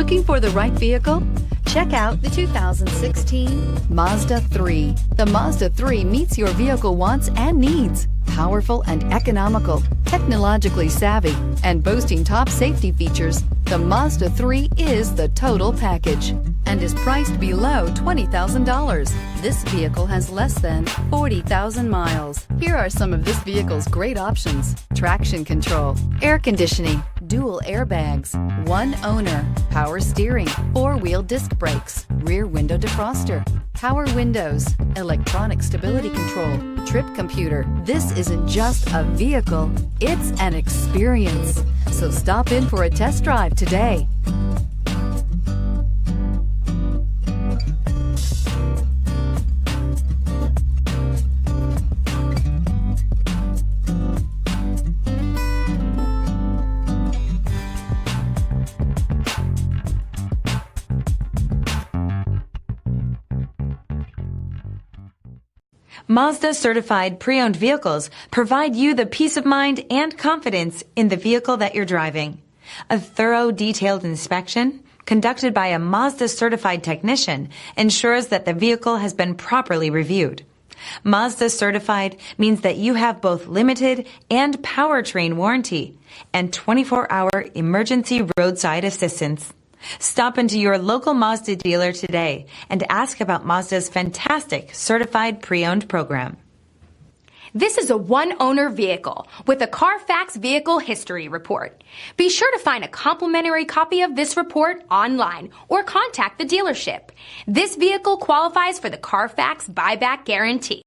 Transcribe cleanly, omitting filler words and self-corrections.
Looking for the right vehicle? Check out the 2016 Mazda 3. The Mazda 3 meets your vehicle wants and needs. Powerful and economical, technologically savvy, and boasting top safety features, the Mazda 3 is the total package and is priced below $20,000. This vehicle has less than 40,000 miles. Here are some of this vehicle's great options: traction control, air conditioning, dual airbags, one owner, power steering, four-wheel disc brakes, rear window defroster, power windows, electronic stability control, trip computer. This isn't just a vehicle, it's an experience. So stop in for a test drive today. Mazda certified pre-owned vehicles provide you the peace of mind and confidence in the vehicle that you're driving. A thorough, detailed inspection conducted by a Mazda certified technician ensures that the vehicle has been properly reviewed. Mazda certified means that you have both limited and powertrain warranty and 24-hour emergency roadside assistance. Stop into your local Mazda dealer today and ask about Mazda's fantastic certified pre-owned program. This is a one-owner vehicle with a Carfax Vehicle History Report. Be sure to find a complimentary copy of this report online or contact the dealership. This vehicle qualifies for the Carfax Buyback Guarantee.